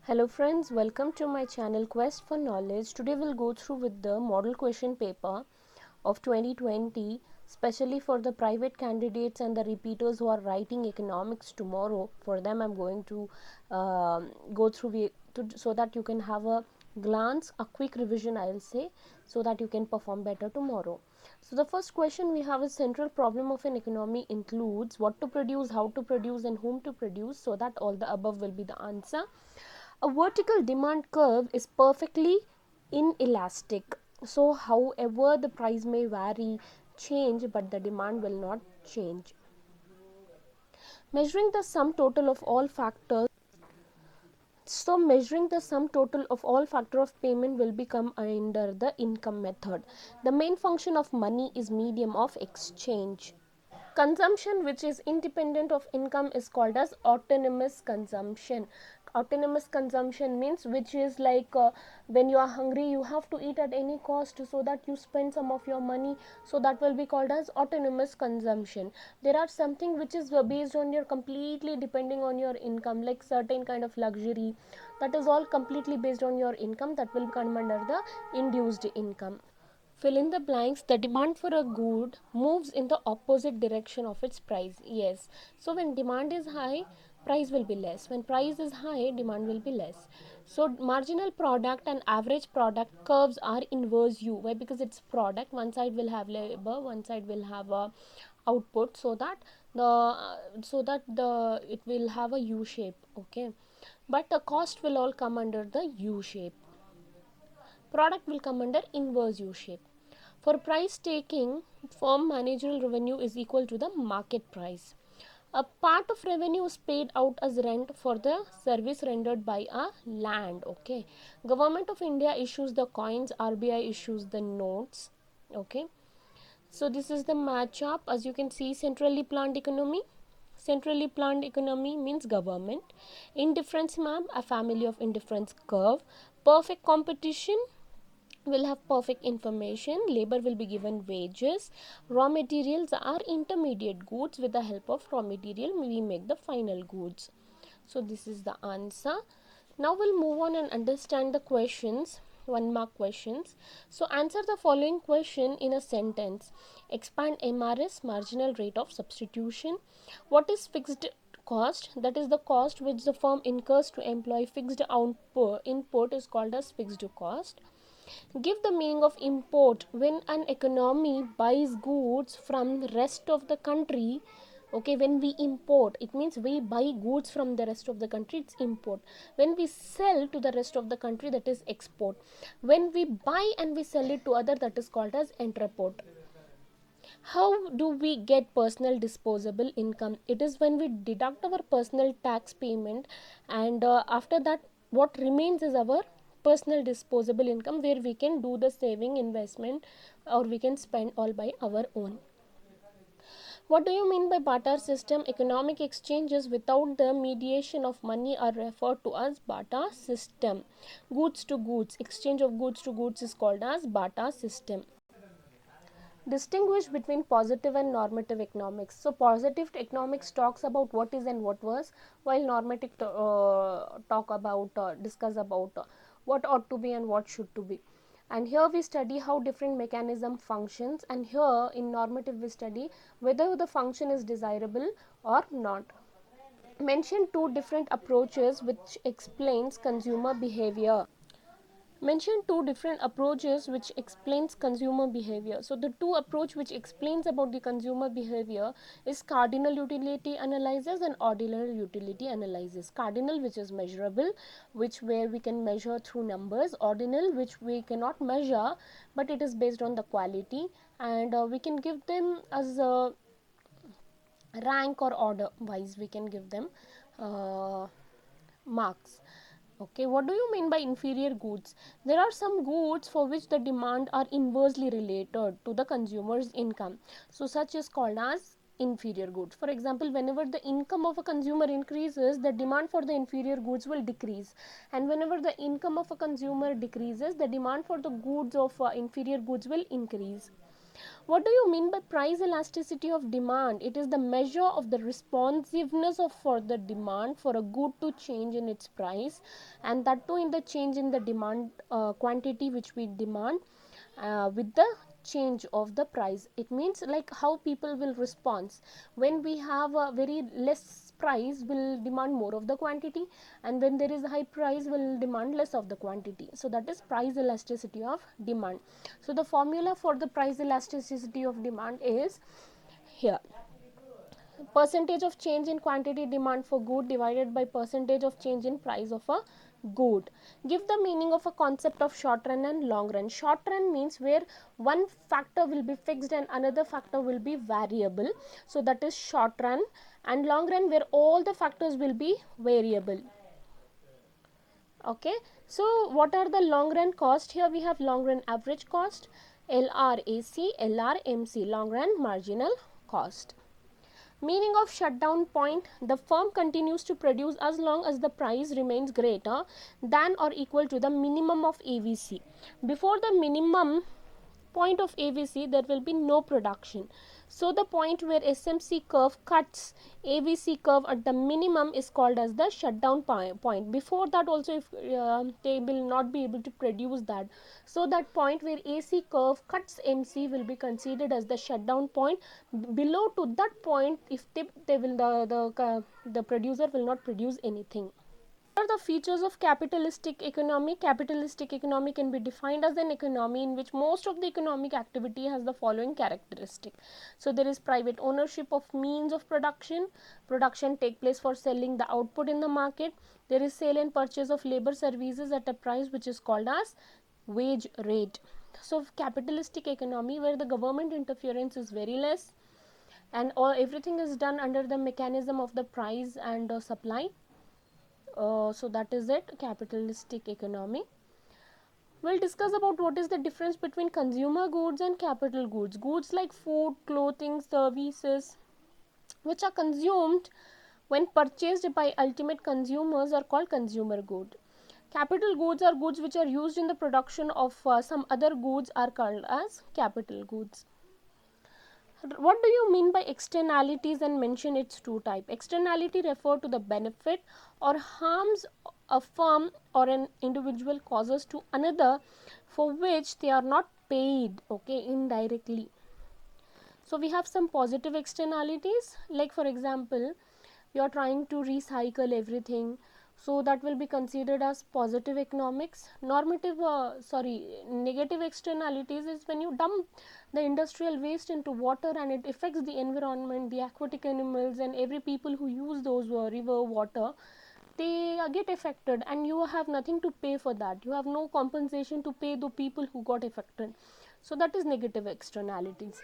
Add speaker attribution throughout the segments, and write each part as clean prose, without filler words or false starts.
Speaker 1: Hello friends, welcome to my channel Quest for Knowledge. Today we'll go through with the model question paper of 2020, especially for the private candidates and the repeaters who are writing economics tomorrow. For them I'm going to go through so that you can have a glance, a quick revision I'll say, so that you can perform better tomorrow. So the first question we have is central problem of an economy includes what to produce, how to produce and whom to produce, so that all the above will be the answer. A vertical demand curve is perfectly inelastic, so however the price may vary, change, but the demand will not change. Measuring the sum total of all factors, so measuring the sum total of all factor of payment will become under the income method. The main function of money is medium of exchange. Consumption which is independent of income is called as autonomous consumption. Autonomous consumption means which is like when you are hungry you have to eat at any cost, so that you spend some of your money, so that will be called as autonomous consumption. There are something which is based on your completely depending on your income, like certain kind of luxury, that is all completely based on your income, that will come under the induced income. Fill in the blanks. The demand for a good moves in the opposite direction of its price. Yes. So when demand is high, price will be less. When price is high, demand will be less. So marginal product and average product curves are inverse U. Why? Because it's product. One side will have labor, one side will have a output, so that the it will have a U shape. Okay. But the cost will all come under the U shape. Product will come under inverse U shape. For price taking, firm managerial revenue is equal to the market price. A part of revenue is paid out as rent for the service rendered by a land. Okay. Government of India issues the coins, RBI issues the notes. Okay. So this is the match up. As you can see, centrally planned economy. Centrally planned economy means government. Indifference map, a family of indifference curve. Perfect competition will have perfect information. Labor will be given wages. Raw materials are intermediate goods. With the help of raw material we make the final goods. So this is the answer. Now we'll move on and understand the questions, 1 mark questions. So answer the following question in a sentence. Expand MRS, marginal rate of substitution. What is fixed cost? That is the cost which the firm incurs to employ fixed output input is called as fixed cost. Give the meaning of import. When an economy buys goods from the rest of the country, okay, when we import, it means we buy goods from the rest of the country, it's import. When we sell to the rest of the country, that is export. When we buy and we sell it to other, that is called as entrepot. How do we get personal disposable income? It is when we deduct our personal tax payment, and after that what remains is our personal disposable income, where we can do the saving, investment, or we can spend all by our own. What do you mean by barter system? Economic exchanges without the mediation of money are referred to as barter system. Goods to goods, exchange of goods to goods is called as barter system. Distinguish between positive and normative economics. So positive economics talks about what is and what was, while normative discuss about what ought to be and what should to be. And here we study how different mechanism functions, and here in normative we study whether the function is desirable or not. Mention 2 different approaches which explains consumer behavior. Mention 2 different approaches which explains consumer behavior. So the 2 approach which explains about the consumer behavior is cardinal utility analysis and ordinal utility analysis. Cardinal, which is measurable, which where we can measure through numbers. Ordinal, which we cannot measure, but it is based on the quality, and we can give them as a rank or order wise, we can give them marks. Okay, what do you mean by inferior goods? There are some goods for which the demand are inversely related to the consumer's income, so such is called as inferior goods. For example, whenever the income of a consumer increases, the demand for the inferior goods will decrease, and whenever the income of a consumer decreases, the demand for the goods of inferior goods will increase. What do you mean by price elasticity of demand? It is the measure of the responsiveness of for the demand for a good to change in its price, and that too in the change in the demand quantity which we demand with the change of the price. It means like how people will respond when we have a very less price, will demand more of the quantity, and when there is a high price, will demand less of the quantity. So that is price elasticity of demand. So the formula for the price elasticity of demand is here: percentage of change in quantity demand for good divided by percentage of change in price of a good. Give the meaning of a concept of short run and long run. Short run means where one factor will be fixed and another factor will be variable, so that is short run. And long run where all the factors will be variable. Okay, so what are the long run cost? Here we have long run average cost, LRAC, LRMC, long run marginal cost. Meaning of shutdown point: the firm continues to produce as long as the price remains greater than or equal to the minimum of AVC. Before the minimum point of AVC, there will be no production. So the point where SMC curve cuts AVC curve at the minimum is called as the shutdown point. Before that also, if they will not be able to produce that, so that point where AC curve cuts MC will be considered as the shutdown point. Below to that point, if they will the producer will not produce anything. What are the features of capitalistic economy? Capitalistic economy can be defined as an economy in which most of the economic activity has the following characteristic. So there is private ownership of means of production. Production take place for selling the output in the market. There is sale and purchase of labor services at a price which is called as wage rate. So capitalistic economy where the government interference is very less, and everything is done under the mechanism of the price and supply. So that is it, capitalistic economy. We'll discuss about what is the difference between consumer goods and capital goods. Goods like food, clothing, services which are consumed when purchased by ultimate consumers are called consumer good. Capital goods are goods which are used in the production of some other goods are called as capital goods. What do you mean by externalities, and mention its two types? Externality refer to the benefit or harms a firm or an individual causes to another for which they are not paid, okay, indirectly. So we have some positive externalities, like for example, you are trying to recycle everything, so that will be considered as positive economics. Negative externalities is when you dump the industrial waste into water and it affects the environment, the aquatic animals, and every people who use those river water, they get affected, and you have nothing to pay for that. You have no compensation to pay the people who got affected. So that is negative externalities.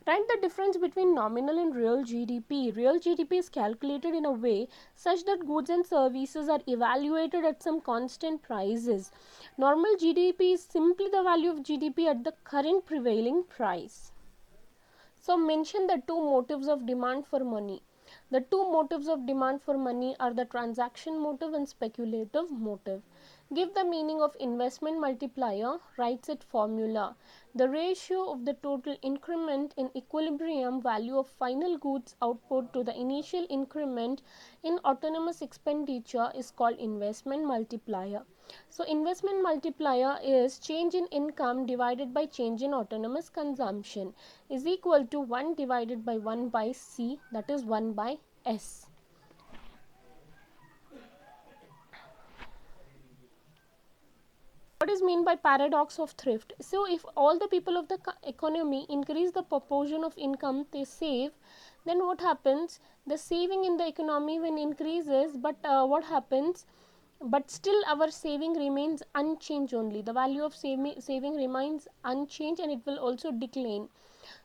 Speaker 1: Write the difference between nominal and real GDP. Real GDP is calculated in a way such that goods and services are evaluated at some constant prices. Normal GDP is simply the value of GDP at the current prevailing price. So mention the two motives of demand for money. The two motives of demand for money are the transaction motive and speculative motive. Give the meaning of investment multiplier. Writes its formula. The ratio of the total increment in equilibrium value of final goods output to the initial increment in autonomous expenditure is called investment multiplier. So investment multiplier is change in income divided by change in autonomous consumption is equal to 1 divided by 1 by C, that is 1 by S. What is mean by paradox of thrift? So if all the people of the economy increase the proportion of income they save, then what happens? The saving in the economy when increases, but what happens? But still our saving remains unchanged only. The value of saving remains unchanged and it will also decline.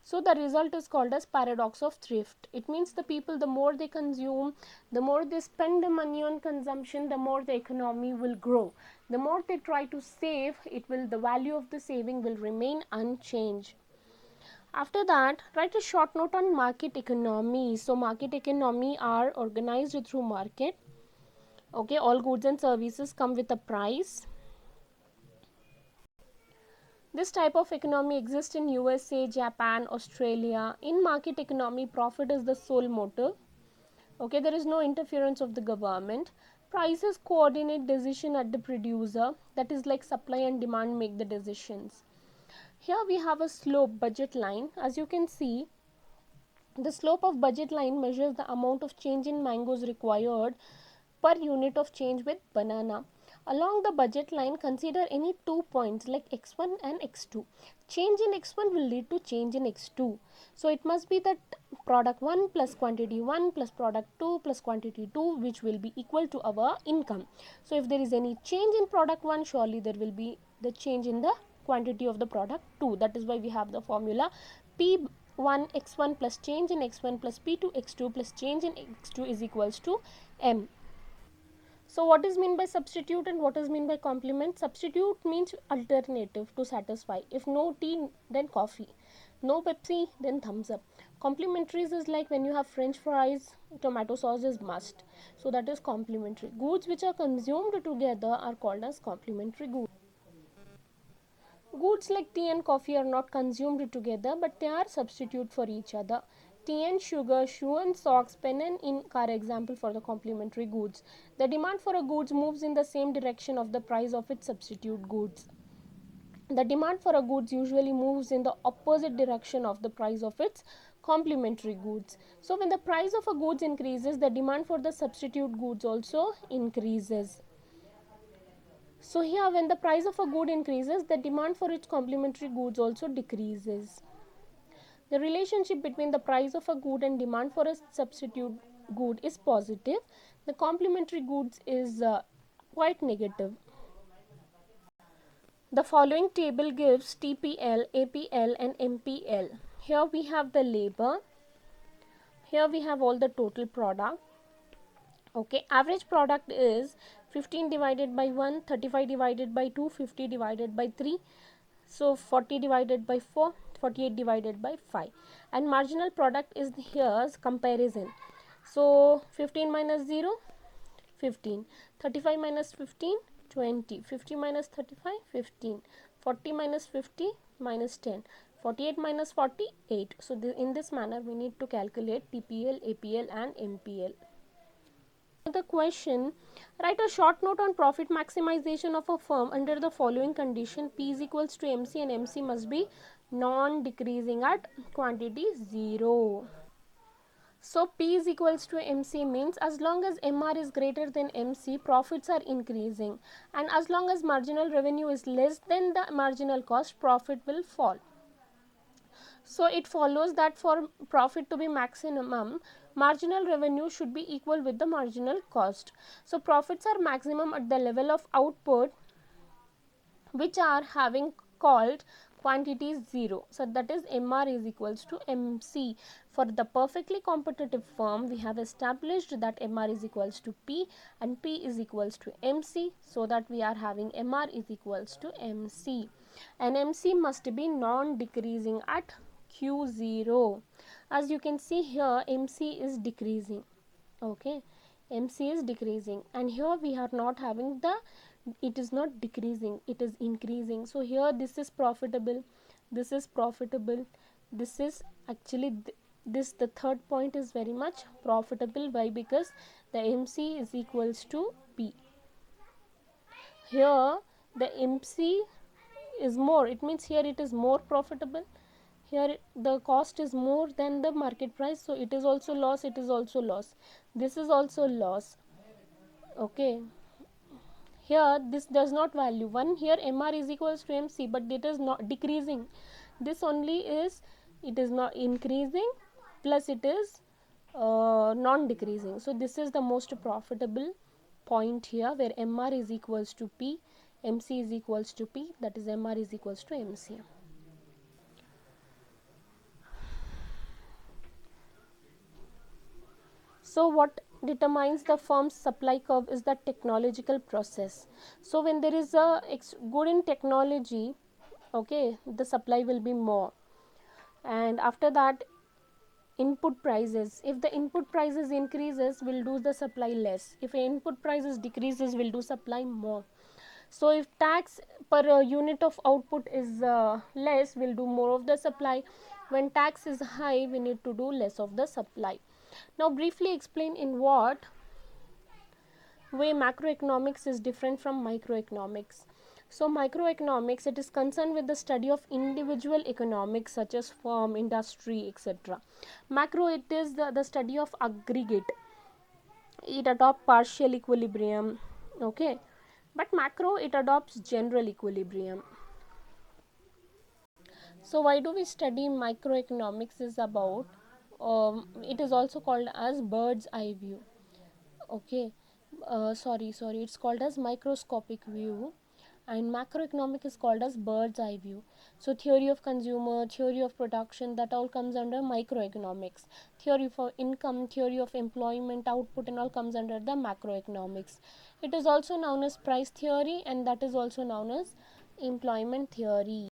Speaker 1: So the result is called as paradox of thrift. It means the people, the more they consume, the more they spend the money on consumption, the more the economy will grow. The more they try to save, the value of the saving will remain unchanged. After that, write a short note on market economy. So market economy are organized through market. Okay, all goods and services come with a price. This type of economy exists in USA, Japan, Australia. In market economy, profit is the sole motive. Okay, there is no interference of the government. Prices coordinate decision at the producer, that is like supply and demand make the decisions. Here we have a slope budget line. As you can see, the slope of budget line measures the amount of change in mangoes required per unit of change with banana. Along the budget line, consider any 2 points like x1 and x2. Change in x1 will lead to change in x2. So it must be that product 1 plus quantity 1 plus product 2 plus quantity 2, which will be equal to our income. So if there is any change in product 1, surely there will be the change in the quantity of the product 2. That is why we have the formula P1 x1 plus change in x1 plus P2 x2 plus change in x2 is equals to M. So what is meant by substitute and what is meant by complement? Substitute means alternative to satisfy. If no tea, then coffee. No Pepsi, then thumbs up. Complementaries is like when you have French fries, tomato sauce is must. So that is complementary. Goods which are consumed together are called as complementary goods. Goods like tea and coffee are not consumed together, but they are substitute for each other. Tea and sugar, shoe and socks, pen and ink are example for the complementary goods. The demand for a goods moves in the same direction of the price of its substitute goods. The demand for a goods usually moves in the opposite direction of the price of its complementary goods. So when the price of a goods increases, the demand for the substitute goods also increases. So here when the price of a good increases, the demand for its complementary goods also decreases. The relationship between the price of a good and demand for a substitute good is positive. The complementary goods is quite negative. The following table gives TPL, APL and MPL. Here we have the labor. Here we have all the total product. Okay, average product is 15 divided by 1, 35 divided by 2, 50 divided by 3. So 40 divided by 4, 48 divided by 5. And marginal product is here's comparison. So 15 minus 0, 15. 35 minus 15, 20. 50 minus 35, 15. 40 minus 50, minus 10. 48 minus 40, 8. So in this manner we need to calculate TPL, APL and MPL. The question, write a short note on profit maximization of a firm under the following condition: P is equals to MC and MC must be non-decreasing at quantity 0. So P is equals to MC means as long as MR is greater than MC, profits are increasing, and as long as marginal revenue is less than the marginal cost, profit will fall. So it follows that for profit to be maximum, marginal revenue should be equal with the marginal cost. So profits are maximum at the level of output which are having called quantity 0. So that is MR is equals to MC. For the perfectly competitive firm, we have established that MR is equals to P and P is equals to MC, so that we are having MR is equals to MC, and MC must be non-decreasing at Q0. As you can see here, MC is decreasing. Okay, MC is decreasing, and here we are not having the, it is not decreasing, it is increasing. So here this is profitable, this is profitable, this is actually this the third point is very much profitable. Why? Because the MC is equals to P. Here the MC is more, it means here it is more profitable. Here the cost is more than the market price, so it is also loss, it is also loss, this is also loss. Okay, here this does not value 1, here MR is equals to MC, but it is not decreasing, this only is, it is not increasing, plus it is non decreasing. So this is the most profitable point here, where MR is equals to P, MC is equals to P, that is MR is equals to MC. So what determines the firm's supply curve is the technological process. So when there is a good in technology, okay, the supply will be more. And after that, input prices, if the input prices increases, will do the supply less. If input prices decreases, will do supply more. So if tax per unit of output is less, we'll do more of the supply. When tax is high, we need to do less of the supply. Now briefly explain in what way macroeconomics is different from microeconomics. So microeconomics, it is concerned with the study of individual economics such as firm, industry, etc. Macro, it is the study of aggregate. It adopts partial equilibrium, okay, but macro, it adopts general equilibrium. So why do we study microeconomics is about, it is also called as bird's eye view, okay. Sorry, it's called as microscopic view, and macroeconomic is called as bird's eye view. So theory of consumer, theory of production, that all comes under microeconomics. Theory for income, theory of employment, output, and all comes under the macroeconomics. It is also known as price theory, and that is also known as employment theory.